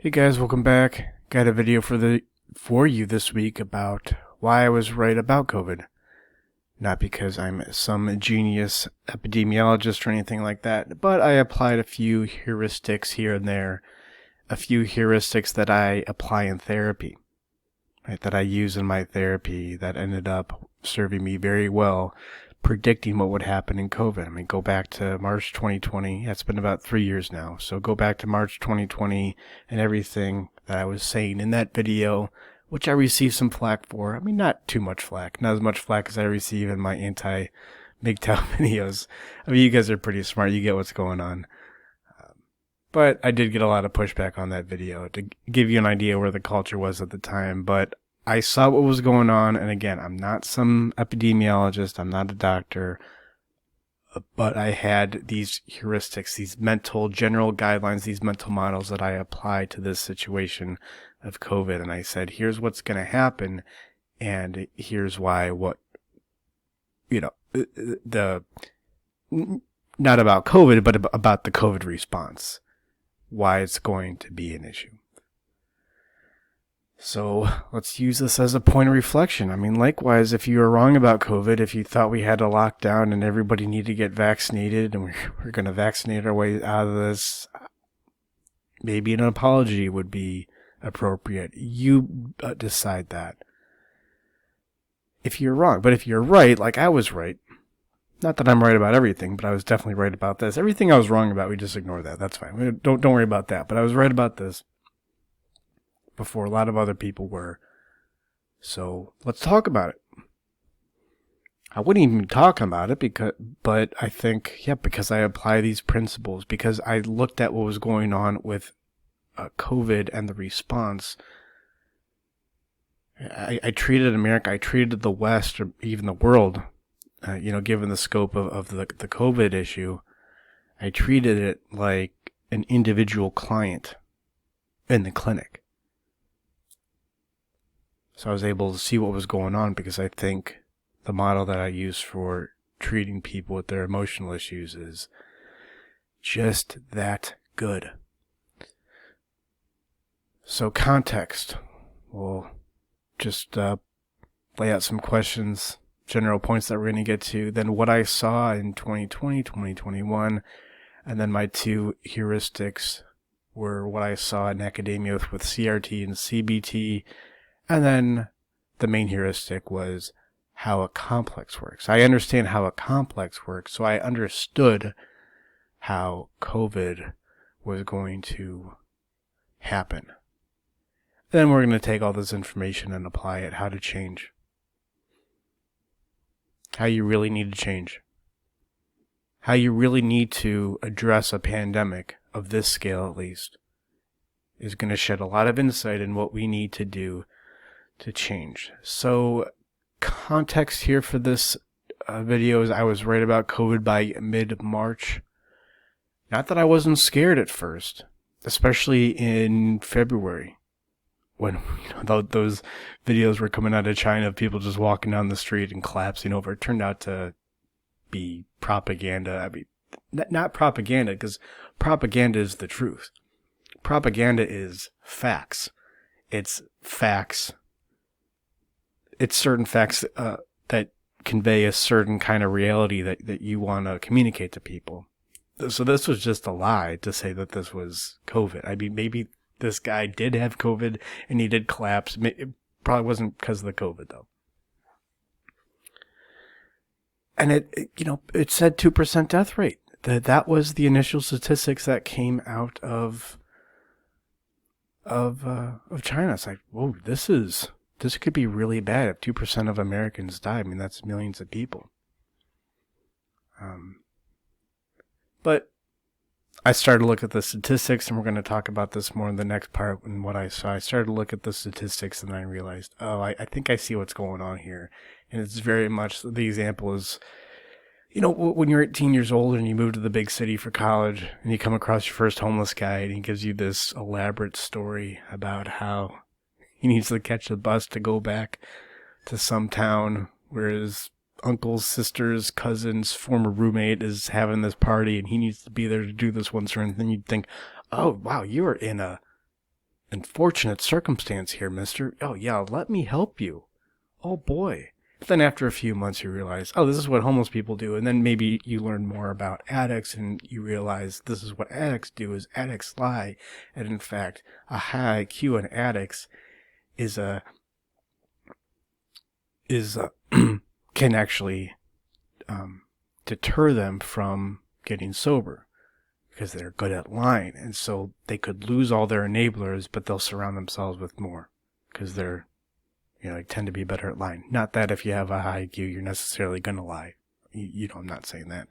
Hey guys, welcome back. Got a video for you this week about why I was right about COVID. Not because I'm some genius epidemiologist or anything like that, but I applied a few heuristics here and there, a few heuristics that I apply in therapy, right, that I use in my therapy that ended up serving me very well, predicting what would happen in COVID. I mean, go back to March 2020. It's been about 3 years now. So go back to March 2020 and everything that I was saying in that video, which I received some flack for. I mean, not too much flack. Not as much flack as I receive in my anti-MGTOW videos. I mean, you guys are pretty smart. You get what's going on. But I did get a lot of pushback on that video to give you an idea where the culture was at the time. But I saw what was going on, and again, I'm not some epidemiologist, I'm not a doctor, but I had these heuristics, these mental general guidelines, these mental models that I applied to this situation of COVID, and I said, here's what's going to happen, and here's why not about COVID, but about the COVID response, why it's going to be an issue. So let's use this as a point of reflection. I mean, likewise, if you were wrong about COVID, if you thought we had a lockdown and everybody needed to get vaccinated and we're going to vaccinate our way out of this, maybe an apology would be appropriate. You decide that. If you're wrong, but if you're right, like I was right, not that I'm right about everything, but I was definitely right about this. Everything I was wrong about, we just ignore that. That's fine. Don't worry about that. But I was right about this before a lot of other people were. So let's talk about it. I wouldn't even be talking about it but I think, because I apply these principles, because I looked at what was going on with COVID and the response. I treated America, I treated the West, or even the world, given the scope of the COVID issue, I treated it like an individual client in the clinic. So I was able to see what was going on because I think the model that I use for treating people with their emotional issues is just that good. So context. We'll just lay out some questions, general points that we're going to get to. Then what I saw in 2020, 2021, and then my two heuristics were what I saw in academia with CRT and CBT. And then the main heuristic was how a complex works. I understand how a complex works, so I understood how COVID was going to happen. Then we're going to take all this information and apply it, how to change. How you really need to change. How you really need to address a pandemic, of this scale at least, is going to shed a lot of insight in what we need to do to change. So context here for this video is I was right about COVID by mid-March. Not that I wasn't scared at first, especially in February when those videos were coming out of China of people just walking down the street and collapsing over. It turned out to be propaganda. I mean, not propaganda, because propaganda is the truth. Propaganda is facts. It's facts. It's certain facts that convey a certain kind of reality that you want to communicate to people. So this was just a lie to say that this was COVID. I mean, maybe this guy did have COVID and he did collapse. It probably wasn't because of the COVID, though. And it said 2% death rate. That was the initial statistics that came out of China. It's like, whoa, this could be really bad if 2% of Americans die. I mean, that's millions of people. But I started to look at the statistics, and we're going to talk about this more in the next part and what I saw. I started to look at the statistics, and I realized, I think I see what's going on here. And it's very much, the example is, when you're 18 years old and you move to the big city for college, and you come across your first homeless guy, and he gives you this elaborate story about how he needs to catch a bus to go back to some town where his uncle's sister's cousin's former roommate is having this party and he needs to be there to do this one certain thing. You'd think, oh, wow, you are in a unfortunate circumstance here, mister. Oh, yeah, let me help you. Oh, boy. Then after a few months, you realize, oh, this is what homeless people do. And then maybe you learn more about addicts and you realize this is what addicts do, is addicts lie. And in fact, a high IQ in addicts can actually deter them from getting sober because they're good at lying. And so they could lose all their enablers, but they'll surround themselves with more because they're, they tend to be better at lying. Not that if you have a high IQ, you're necessarily going to lie. I'm not saying that.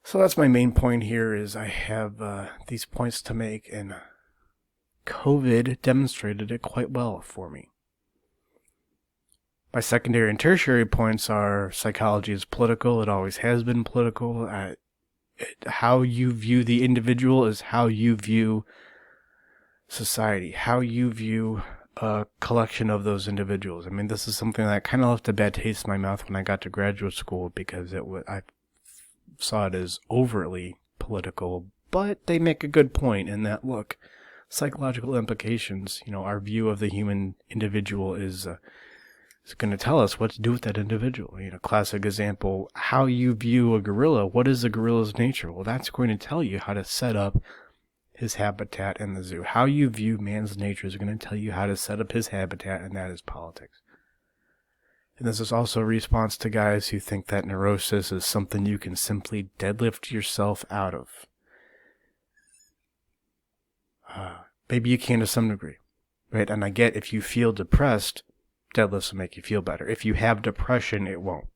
So that's my main point here is I have these points to make, and COVID demonstrated it quite well for me. My secondary and tertiary points are psychology is political. It always has been political. How you view the individual is how you view society, how you view a collection of those individuals. I mean, this is something that kind of left a bad taste in my mouth when I got to graduate school because I saw it as overtly political, but they make a good point in that, look, psychological implications, our view of the human individual is going to tell us what to do with that individual. Classic example, how you view a gorilla. What is a gorilla's nature? Well, that's going to tell you how to set up his habitat in the zoo. How you view man's nature is going to tell you how to set up his habitat, and that is politics. And this is also a response to guys who think that neurosis is something you can simply deadlift yourself out of. Maybe you can to some degree, right? And I get if you feel depressed, deadlifts will make you feel better. If you have depression, it won't.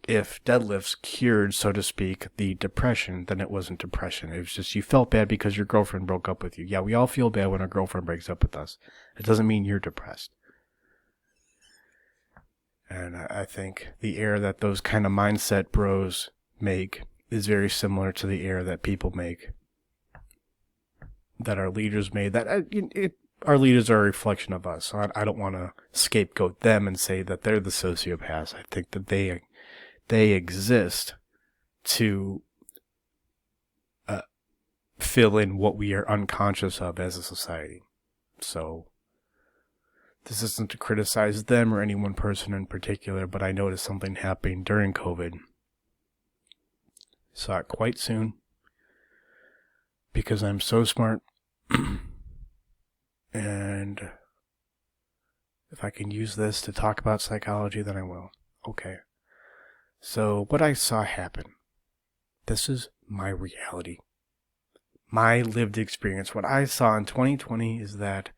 If deadlifts cured, so to speak, the depression, then it wasn't depression. It was just you felt bad because your girlfriend broke up with you. Yeah, we all feel bad when our girlfriend breaks up with us. It doesn't mean you're depressed. And I think the error that those kind of mindset bros make is very similar to the error that people make, that our leaders made. Our leaders are a reflection of us. So I don't want to scapegoat them and say that they're the sociopaths. I think that they exist to fill in what we are unconscious of as a society. So this isn't to criticize them or any one person in particular, but I noticed something happening during COVID. Saw it quite soon because I'm so smart. And if I can use this to talk about psychology, then I will. Okay. So what I saw happen, this is my reality, my lived experience. What I saw in 2020 is that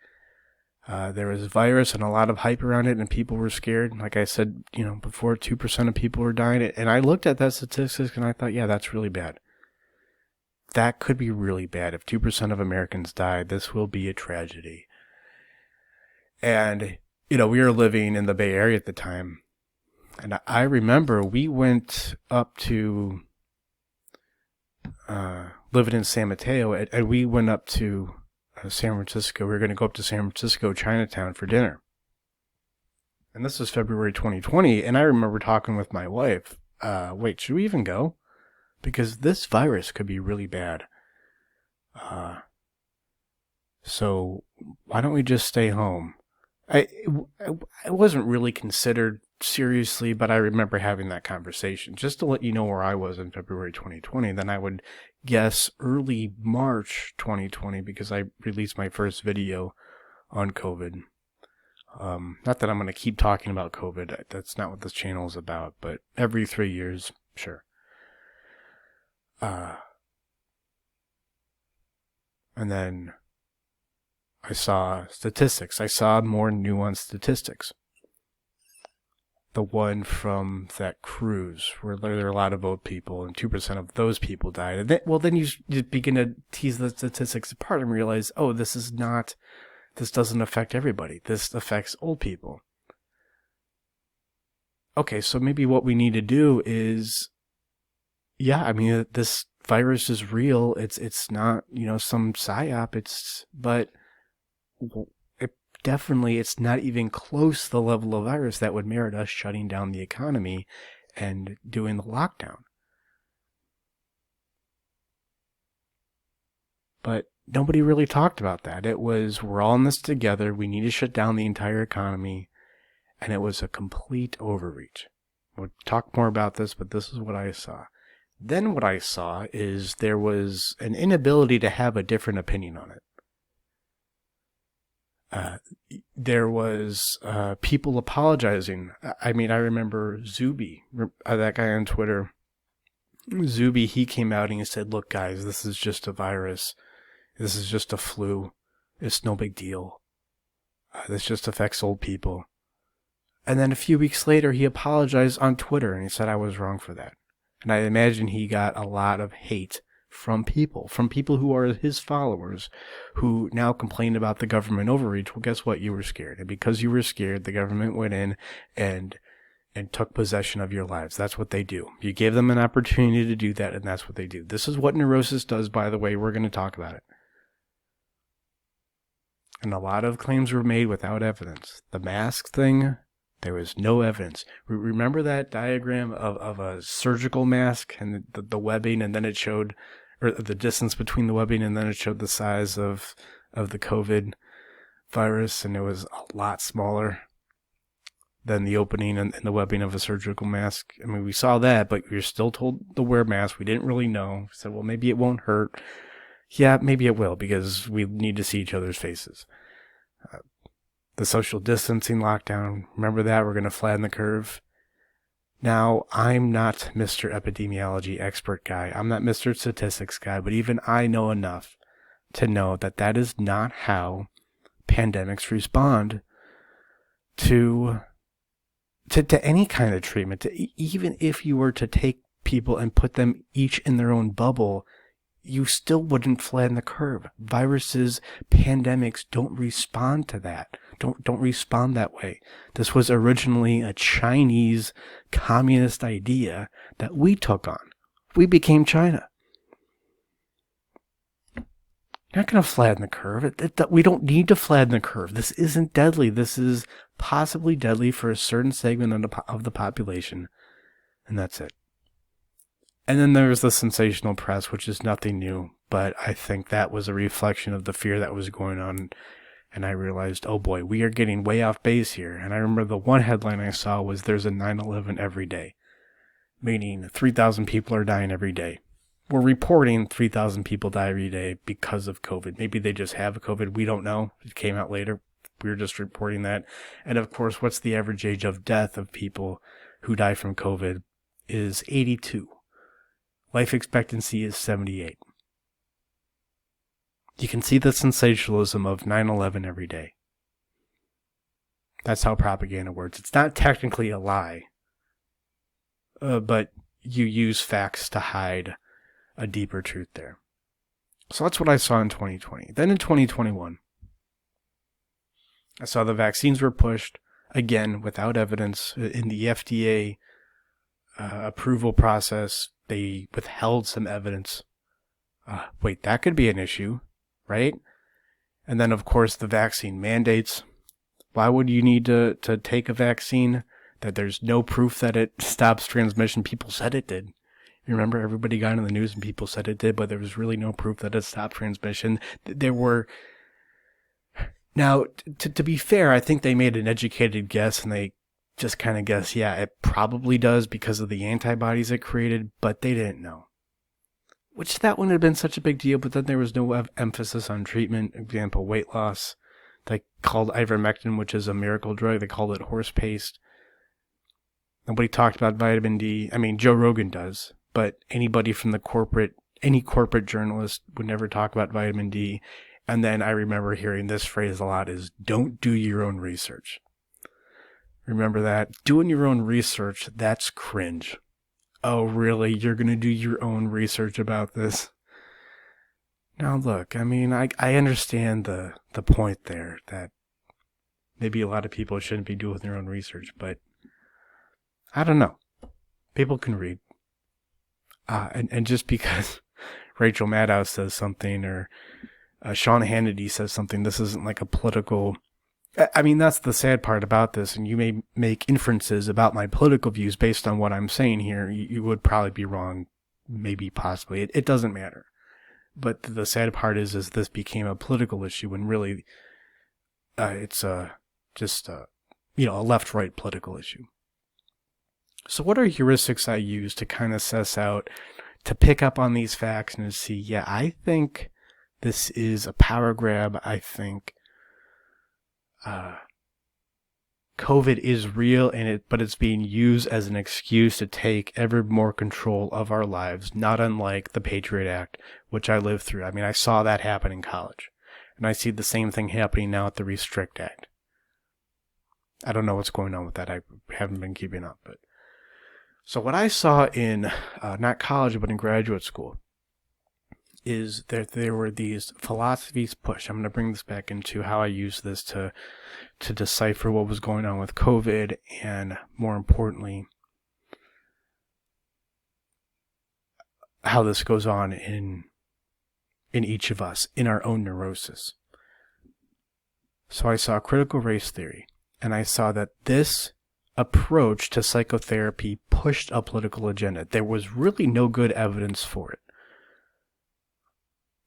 there was a virus and a lot of hype around it, and people were scared. Like I said, before, 2% of people were dying. And I looked at that statistics and I thought, yeah, that's really bad. That could be really bad. If 2% of Americans died, this will be a tragedy. And, we were living in the Bay Area at the time. And I remember we went up to living in San Mateo, and we went up to San Francisco. We were going to go up to San Francisco, Chinatown for dinner. And this was February 2020, and I remember talking with my wife, wait, should we even go? Because this virus could be really bad. So why don't we just stay home? I wasn't really considered seriously, but I remember having that conversation. Just to let you know where I was in February 2020, then I would guess early March 2020 because I released my first video on COVID. Not that I'm going to keep talking about COVID. That's not what this channel is about, but every 3 years, sure. And then I saw statistics. I saw more nuanced statistics. The one from that cruise where there were a lot of old people and 2% of those people died. And then you begin to tease the statistics apart and realize, oh, this doesn't affect everybody. This affects old people. Okay, so maybe what we need to do is, this virus is real. It's not, some psyop. But it's not even close to the level of virus that would merit us shutting down the economy and doing the lockdown. But nobody really talked about that. It was, we're all in this together. We need to shut down the entire economy. And it was a complete overreach. We'll talk more about this, but this is what I saw. Then what I saw is there was an inability to have a different opinion on it. There was people apologizing. I mean, I remember Zuby, that guy on Twitter. Zuby, he came out and he said, look, guys, this is just a virus. This is just a flu. It's no big deal. This just affects old people. And then a few weeks later, he apologized on Twitter and he said I was wrong for that. And I imagine he got a lot of hate from people who are his followers, who now complain about the government overreach. Well, guess what? You were scared. And because you were scared, the government went in and took possession of your lives. That's what they do. You gave them an opportunity to do that, and that's what they do. This is what neurosis does, by the way. We're going to talk about it. And a lot of claims were made without evidence. The mask thing, there was no evidence. Remember that diagram of a surgical mask and the webbing, and then it showed, or the distance between the webbing, and then it showed the size of the COVID virus, and it was a lot smaller than the opening and the webbing of a surgical mask. I mean, we saw that, but we were still told to wear masks. We didn't really know. We said, well, maybe it won't hurt. Yeah, maybe it will, because we need to see each other's faces. The social distancing lockdown, remember that? We're going to flatten the curve. Now, I'm not Mr. Epidemiology expert guy. I'm not Mr. Statistics guy, but even I know enough to know that that is not how pandemics respond to any kind of treatment. Even if you were to take people and put them each in their own bubble, you still wouldn't flatten the curve. Viruses, pandemics don't respond to that. Don't respond that way. This was originally a Chinese communist idea that we took on. We became China. You're not going to flatten the curve. We don't need to flatten the curve. This isn't deadly. This is possibly deadly for a certain segment of the population. And that's it. And then there's the sensational press, which is nothing new. But I think that was a reflection of the fear that was going on. And I realized, oh boy, we are getting way off base here. And I remember the one headline I saw was there's a 9/11 every day. Meaning 3,000 people are dying every day. We're reporting 3,000 people die every day because of COVID. Maybe they just have COVID. We don't know. It came out later. We were just reporting that. And of course, what's the average age of death of people who die from COVID is 82. Life expectancy is 78. You can see the sensationalism of 9/11 every day. That's how propaganda works. It's not technically a lie, but you use facts to hide a deeper truth there. So that's what I saw in 2020. Then in 2021, I saw the vaccines were pushed, again, without evidence. In the FDA approval process, they withheld some evidence. Wait, that could be an issue, right? And then, of course, the vaccine mandates. Why would you need to take a vaccine that there's no proof that it stops transmission? People said it did. Remember, everybody got in the news and people said it did, but there was really no proof that it stopped transmission. There were... Now, to be fair, I think they made an educated guess, and they just kind of guessed, yeah, it probably does because of the antibodies it created, but they didn't know. Which that wouldn't have been such a big deal, but then there was no emphasis on treatment. Example, weight loss. They called ivermectin, which is a miracle drug, they called it horse paste. Nobody talked about vitamin D. I mean, Joe Rogan does, but anybody from any corporate journalist would never talk about vitamin D. And then I remember hearing this phrase a lot is, don't do your own research. Remember that? Doing your own research, that's cringe. Oh, really? You're going to do your own research about this? Now, look, I mean, I understand the point there that maybe a lot of people shouldn't be doing their own research, but I don't know. People can read. And just because Rachel Maddow says something or Sean Hannity says something, this isn't like a political... I mean, that's the sad part about this, and you may make inferences about my political views based on what I'm saying here. You would probably be wrong, maybe, possibly. It doesn't matter. But the sad part is this became a political issue when really it's just a left-right political issue. So what are heuristics I use to kind of suss out, to pick up on these facts and to see, yeah, I think this is a power grab. I think COVID is real, but it's being used as an excuse to take ever more control of our lives, not unlike the Patriot Act, which I lived through. I mean, I saw that happen in college, and I see the same thing happening now at the Restrict Act. I don't know what's going on with that. I haven't been keeping up. But so what I saw in not college, but in graduate school, is that there were these philosophies pushed. I'm going to bring this back into how I use this to decipher what was going on with COVID, and more importantly, how this goes on in each of us, in our own neurosis. So I saw critical race theory, and I saw that this approach to psychotherapy pushed a political agenda. There was really no good evidence for it.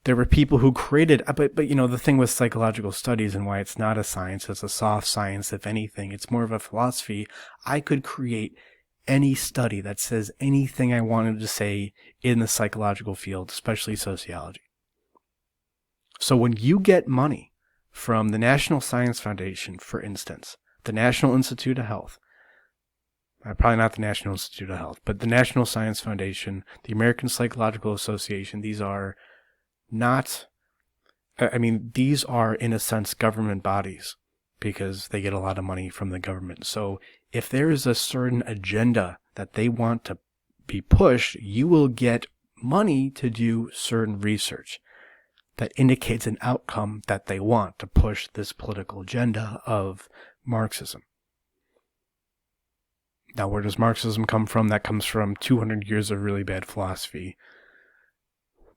There were people who created, but the thing with psychological studies and why it's not a science, it's a soft science, if anything, it's more of a philosophy. I could create any study that says anything I wanted to say in the psychological field, especially sociology. So when you get money from the National Science Foundation, for instance, the National Institute of Health, probably not the National Institute of Health, but the National Science Foundation, the American Psychological Association, these are these are, in a sense, government bodies because they get a lot of money from the government. So if there is a certain agenda that they want to be pushed, you will get money to do certain research that indicates an outcome that they want to push this political agenda of Marxism. Now, where does Marxism come from? That comes from 200 years of really bad philosophy.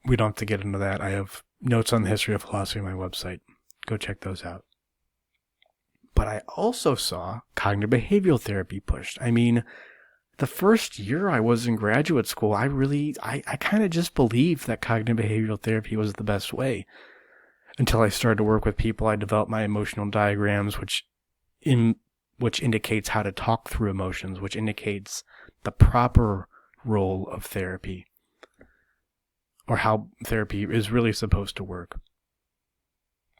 We don't have to get into that. I have notes on the history of philosophy on my website. Go check those out. But I also saw cognitive behavioral therapy pushed. I mean, the first year I was in graduate school, I kind of just believed that cognitive behavioral therapy was the best way. Until I started to work with people, I developed my emotional diagrams, which indicates how to talk through emotions, which indicates the proper role of therapy, or how therapy is really supposed to work.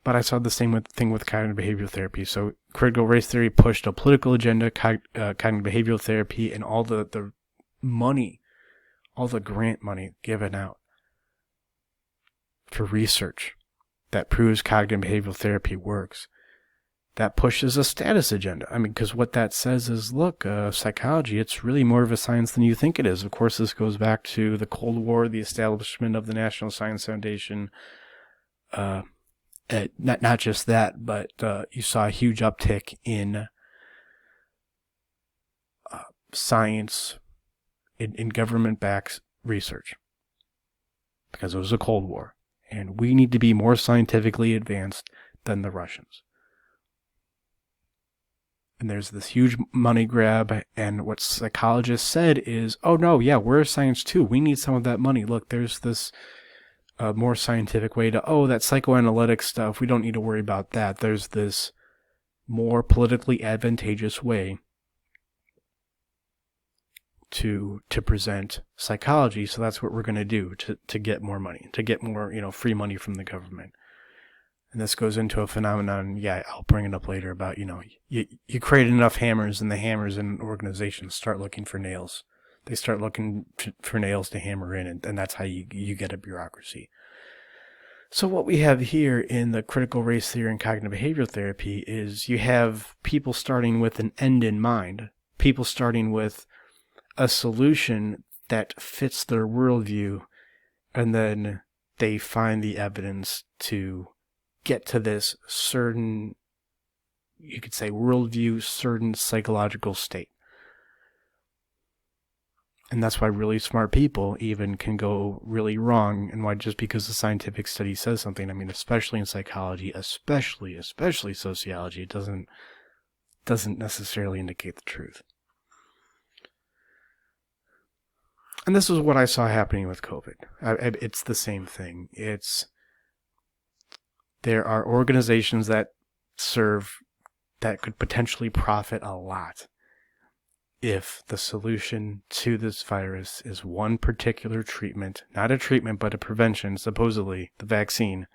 But I saw the same thing with cognitive behavioral therapy. So critical race theory pushed a political agenda, cognitive behavioral therapy, and all the money, all the grant money given out for research that proves cognitive behavioral therapy works. That pushes a status agenda. I mean, because what that says is, look, psychology, it's really more of a science than you think it is. Of course, this goes back to the Cold War, the establishment of the National Science Foundation. Not just that, but you saw a huge uptick in science, in government-backed research, because it was a Cold War. And we need to be more scientifically advanced than the Russians. And there's this huge money grab, and what psychologists said is, oh no, yeah, we're science too. We need some of that money. Look, there's this more scientific way to, that psychoanalytic stuff, we don't need to worry about that. There's this more politically advantageous way to present psychology, so that's what we're going to do to get more money, to get more, free money from the government. And this goes into a phenomenon, I'll bring it up later, about, you create enough hammers, and the hammers in organizations start looking for nails. They start looking for nails to hammer in, and that's how you get a bureaucracy. So what we have here in the critical race theory and cognitive behavioral therapy is you have people starting with an end in mind, people starting with a solution that fits their worldview, and then they find the evidence to get to this certain, you could say, worldview, certain psychological state. And that's why really smart people even can go really wrong, and why just because a scientific study says something, I mean, especially in psychology, especially sociology, it doesn't necessarily indicate the truth. And this is what I saw happening with COVID. It's the same thing. There are organizations that could potentially profit a lot if the solution to this virus is one particular treatment, not a treatment, but a prevention, supposedly the vaccine.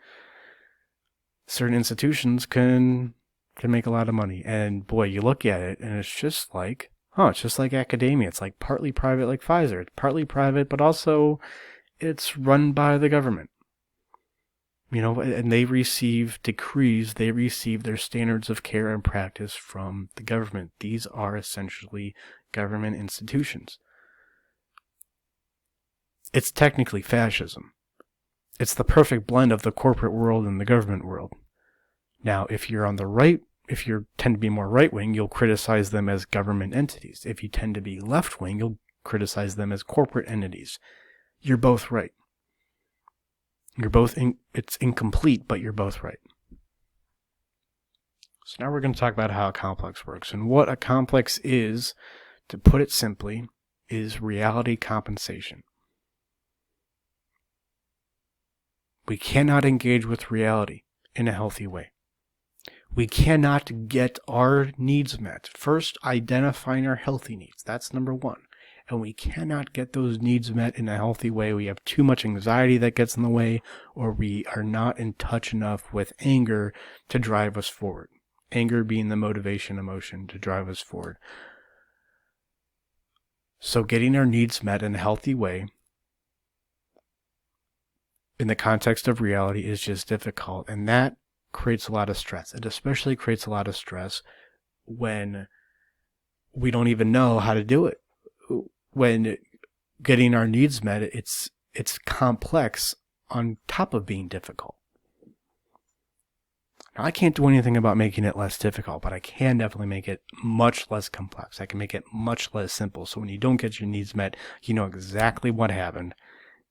Certain institutions can make a lot of money. And boy, you look at it and it's just like academia. It's like partly private like Pfizer. It's partly private, but also it's run by the government. And they receive decrees, they receive their standards of care and practice from the government. These are essentially government institutions. It's technically fascism. It's the perfect blend of the corporate world and the government world. Now, if you're on the right, if you tend to be more right-wing, you'll criticize them as government entities. If you tend to be left-wing, you'll criticize them as corporate entities. You're both right. It's incomplete, but you're both right. So now we're going to talk about how a complex works. And what a complex is, to put it simply, is reality compensation. We cannot engage with reality in a healthy way. We cannot get our needs met. First, identifying our healthy needs. That's number one. And we cannot get those needs met in a healthy way. We have too much anxiety that gets in the way, or we are not in touch enough with anger to drive us forward. Anger being the motivation emotion to drive us forward. So getting our needs met in a healthy way in the context of reality is just difficult. And that creates a lot of stress. It especially creates a lot of stress when we don't even know how to do it. When getting our needs met, it's complex on top of being difficult. Now, I can't do anything about making it less difficult, but I can definitely make it much less complex. I can make it much less simple. So when you don't get your needs met, you know exactly what happened.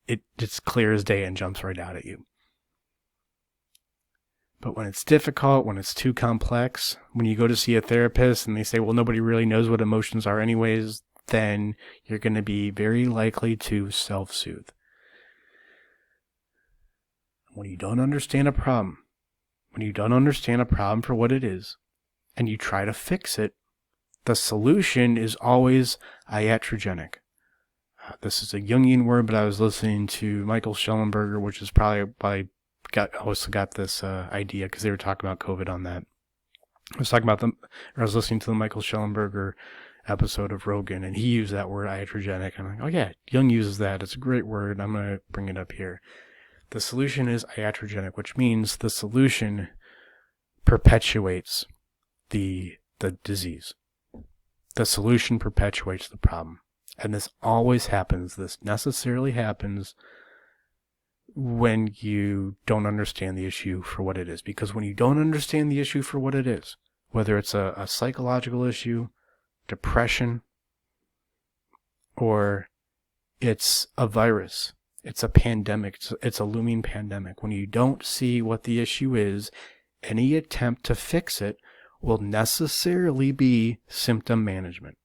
It's clear as day and jumps right out at you. But when it's difficult, when it's too complex, when you go to see a therapist and they say, well, nobody really knows what emotions are anyways, then you're going to be very likely to self-soothe. When you don't understand a problem for what it is, and you try to fix it, the solution is always iatrogenic. This is a Jungian word, but I was listening to Michael Schellenberger, which is probably also got this idea because they were talking about COVID on that. I was listening to the Michael Schellenberger episode of Rogan, and he used that word iatrogenic. I'm like, oh yeah, Jung uses that. It's a great word. I'm going to bring it up here. The solution is iatrogenic, which means the solution perpetuates the disease. The solution perpetuates the problem. And this always happens. This necessarily happens when you don't understand the issue for what it is. Because when you don't understand the issue for what it is, whether it's a psychological issue, depression, or it's a virus, it's a pandemic, it's a looming pandemic. When you don't see what the issue is, any attempt to fix it will necessarily be symptom management.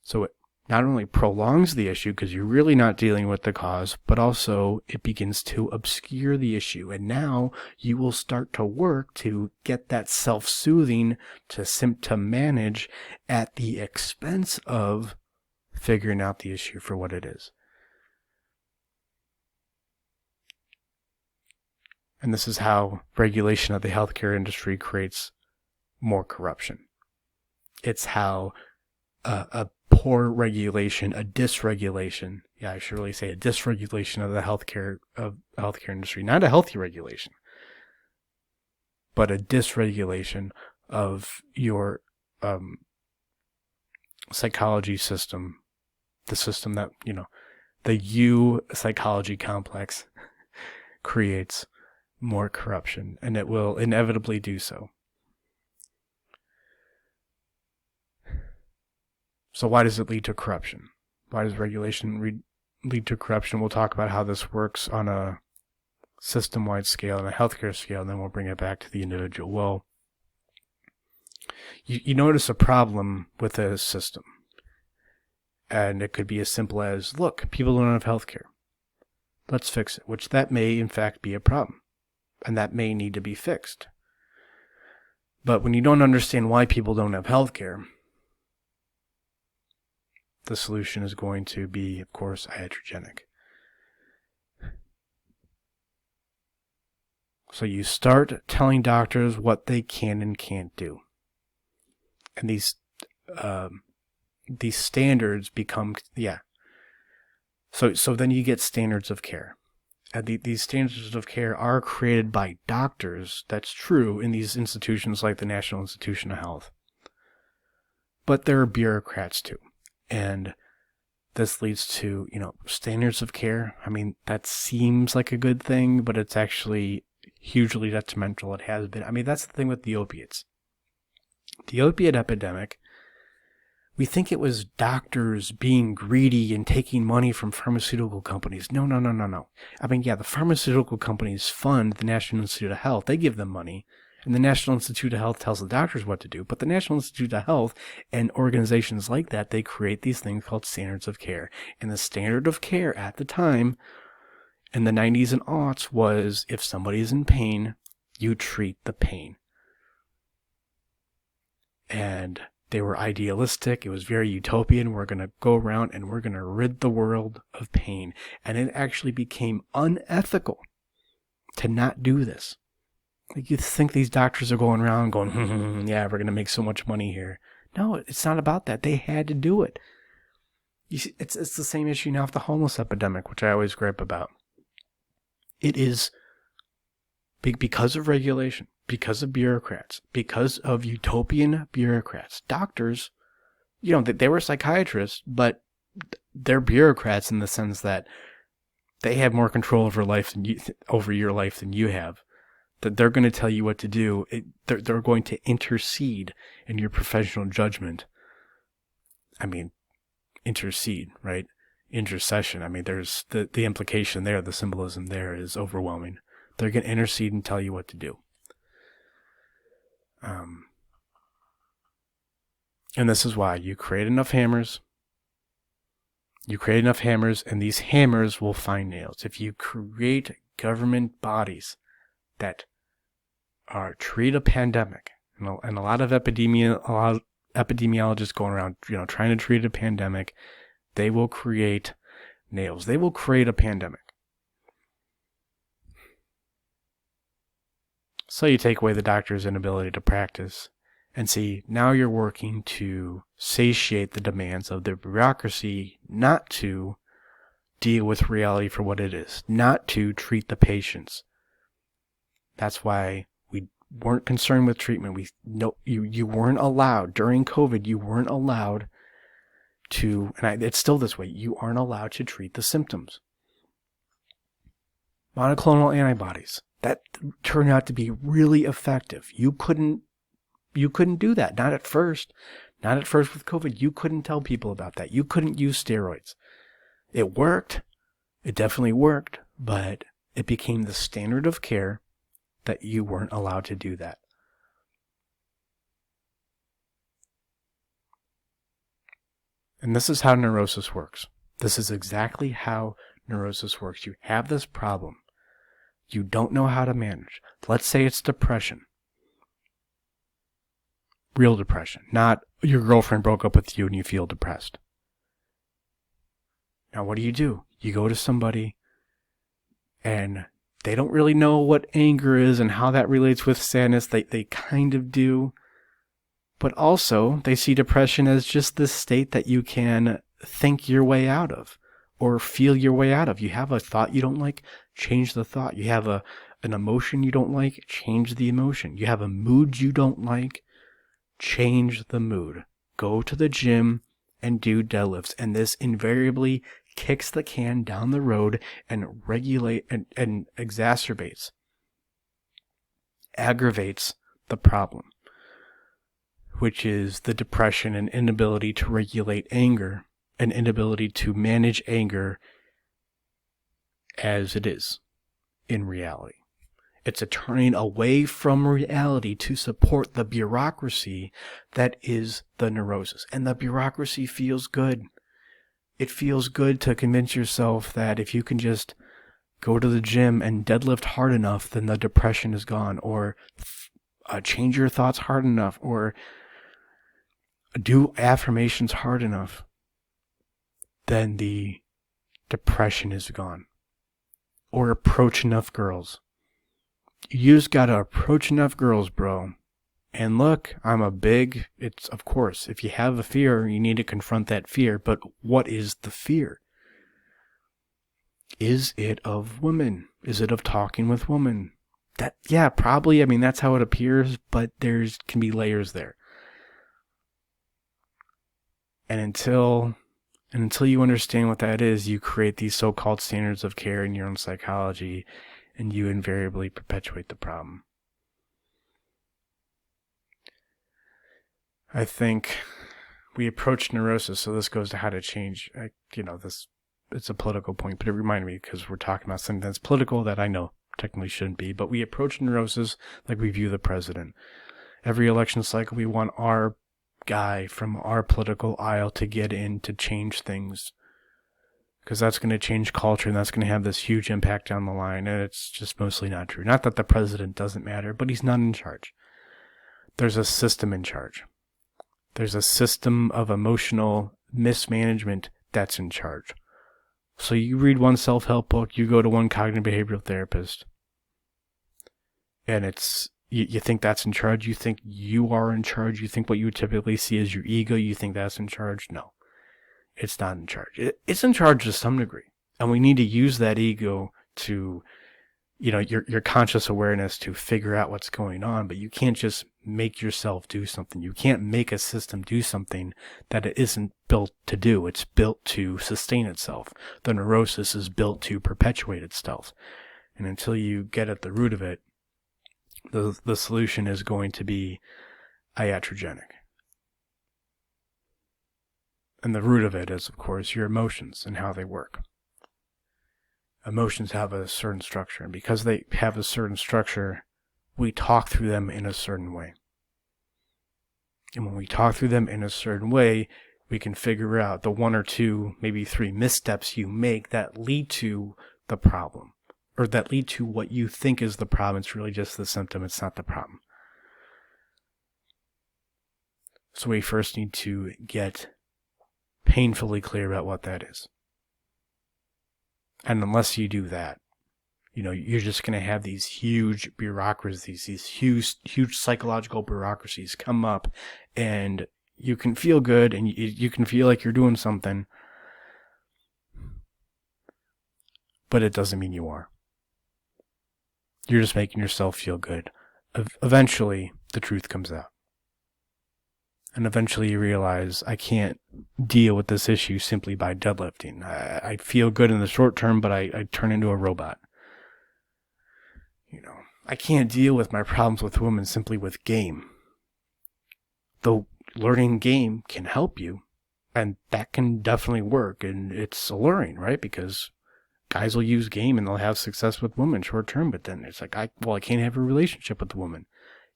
So it not only prolongs the issue because you're really not dealing with the cause, but also it begins to obscure the issue. And now you will start to work to get that self-soothing to symptom manage at the expense of figuring out the issue for what it is. And this is how regulation of the healthcare industry creates more corruption. It's how a poor regulation, a dysregulation, I should really say a dysregulation of the healthcare industry, not a healthy regulation, but a dysregulation of your psychology system, the system that, the psychology complex creates more corruption, and it will inevitably do so. So why does it lead to corruption? Why does regulation lead to corruption? We'll talk about how this works on a system-wide scale and a healthcare scale, and then we'll bring it back to the individual. Well, you notice a problem with a system, And it could be as simple as, look, people don't have health care. Let's fix it, which that may in fact be a problem. And that may need to be fixed. But when you don't understand why people don't have health care, the solution is going to be, of course, iatrogenic. So you start telling doctors what they can and can't do. And these standards become, So then you get standards of care. And these standards of care are created by doctors, that's true, in these institutions like the National Institution of Health. But there are bureaucrats too. And this leads to, standards of care. I mean, that seems like a good thing, but it's actually hugely detrimental. It has been. I mean, that's the thing with the opiates. The opiate epidemic, we think it was doctors being greedy and taking money from pharmaceutical companies. No. I mean, the pharmaceutical companies fund the National Institute of Health. They give them money. And the National Institute of Health tells the doctors what to do. But the National Institute of Health and organizations like that, they create these things called standards of care. And the standard of care at the time, in the 90s and aughts, was if somebody's in pain, you treat the pain. And they were idealistic. It was very utopian. We're going to go around and we're going to rid the world of pain. And it actually became unethical to not do this. Like, you think these doctors are going around going, we're going to make so much money here. No, it's not about that. They had to do it. You see, it's the same issue now with the homeless epidemic, which I always gripe about. It is because of regulation, because of bureaucrats, because of utopian bureaucrats. Doctors, they were psychiatrists, but they're bureaucrats in the sense that they have more control over your life than you have. That they're going to tell you what to do. They're going to intercede in your professional judgment. I mean, intercede, right? Intercession. I mean, there's the implication there, the symbolism there is overwhelming. They're going to intercede and tell you what to do. And this is why you create enough hammers. And these hammers will find nails. If you create government bodies that treat a pandemic, and a lot of epidemiologists going around, trying to treat a pandemic, they will create nails. They will create a pandemic. So you take away the doctor's inability to practice, and see, now you're working to satiate the demands of the bureaucracy, not to deal with reality for what it is, not to treat the patients. That's why we weren't concerned with treatment. You weren't allowed, during COVID, you weren't allowed to, and it's still this way, you aren't allowed to treat the symptoms. Monoclonal antibodies, that turned out to be really effective. You couldn't do that. Not at first. Not at first with COVID. You couldn't tell people about that. You couldn't use steroids. It worked. It definitely worked, but it became the standard of care that you weren't allowed to do that. And this is how neurosis works. This is exactly how neurosis works. You have this problem. You don't know how to manage. Let's say it's depression. Real depression. Not your girlfriend broke up with you and you feel depressed. Now what do? You go to somebody and they don't really know what anger is and how that relates with sadness. They kind of do. But also, they see depression as just this state that you can think your way out of or feel your way out of. You have a thought you don't like, change the thought. You have an emotion you don't like, change the emotion. You have a mood you don't like, change the mood. Go to the gym and do deadlifts. And this invariably kicks the can down the road and aggravates the problem, which is the depression and inability to regulate anger, and inability to manage anger as it is in reality. It's a turning away from reality to support the bureaucracy that is the neurosis. And the bureaucracy feels good. It feels good to convince yourself that if you can just go to the gym and deadlift hard enough, then the depression is gone, or change your thoughts hard enough, or do affirmations hard enough, then the depression is gone. Or approach enough girls. You just gotta approach enough girls, bro. And look, it's of course, if you have a fear, you need to confront that fear, but what is the fear? Is it of women? Is it of talking with women? Yeah, probably. I mean, that's how it appears, but can be layers there. And until you understand what that is, you create these so-called standards of care in your own psychology, and you invariably perpetuate the problem. I think we approach neurosis, so this goes to how to change, it's a political point, but it reminded me because we're talking about something that's political that I know technically shouldn't be, but we approach neurosis like we view the president. Every election cycle, we want our guy from our political aisle to get in to change things, because that's going to change culture and that's going to have this huge impact down the line, and it's just mostly not true. Not that the president doesn't matter, but he's not in charge. There's a system in charge. There's a system of emotional mismanagement that's in charge. So you read one self-help book, you go to one cognitive behavioral therapist, and you think that's in charge, you think you are in charge, you think what you would typically see as your ego, you think that's in charge. No, it's not in charge. It's in charge to some degree, and we need to use that ego to, your conscious awareness to figure out what's going on, but you can't just make yourself do something. You can't make a system do something that it isn't built to do. It's built to sustain itself. The neurosis is built to perpetuate itself. And until you get at the root of it, the solution is going to be iatrogenic. And the root of it is, of course, your emotions and how they work. Emotions have a certain structure, and because they have a certain structure, we talk through them in a certain way. And when we talk through them in a certain way, we can figure out the 1 or 2, maybe 3 missteps you make that lead to the problem, or that lead to what you think is the problem. It's really just the symptom. It's not the problem. So we first need to get painfully clear about what that is. And unless you do that, you're just going to have these huge bureaucracies, these huge psychological bureaucracies come up, and you can feel good and you can feel like you're doing something, but it doesn't mean you are. You're just making yourself feel good. Eventually, the truth comes out. And eventually you realize, I can't deal with this issue simply by deadlifting. I feel good in the short term, but I turn into a robot. I can't deal with my problems with women simply with game. Though learning game can help you, and that can definitely work, and it's alluring, right? Because guys will use game and they'll have success with women short term, but then it's like, I can't have a relationship with the woman.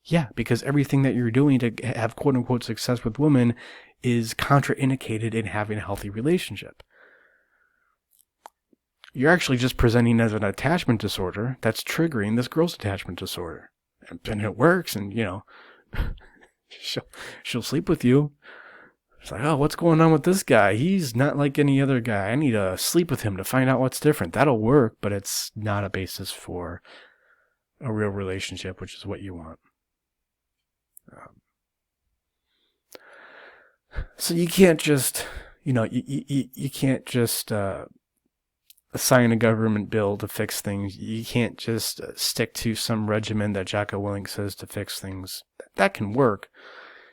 Yeah, because everything that you're doing to have quote-unquote success with women is contraindicated in having a healthy relationship. You're actually just presenting as an attachment disorder that's triggering this girl's attachment disorder. And it works, and, she'll sleep with you. It's like, oh, what's going on with this guy? He's not like any other guy. I need to sleep with him to find out what's different. That'll work, but it's not a basis for a real relationship, which is what you want. So you can't just, you can't just assign a government bill to fix things. You can't just stick to some regimen that Jocko Willink says to fix things. That can work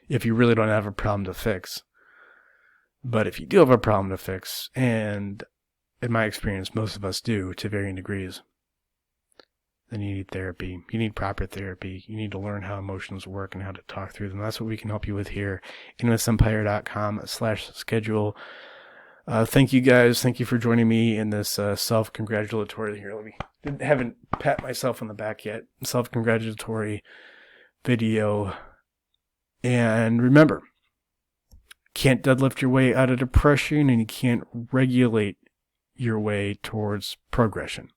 if you really don't have a problem to fix. But if you do have a problem to fix, and in my experience, most of us do to varying degrees, then you need therapy. You need proper therapy. You need to learn how emotions work and how to talk through them. That's what we can help you with here. InlessEmpire.com/schedule. Thank you guys. Thank you for joining me in this self-congratulatory here. Haven't pat myself on the back yet. Self-congratulatory video. And remember, can't deadlift your way out of depression, and you can't regulate your way towards progression.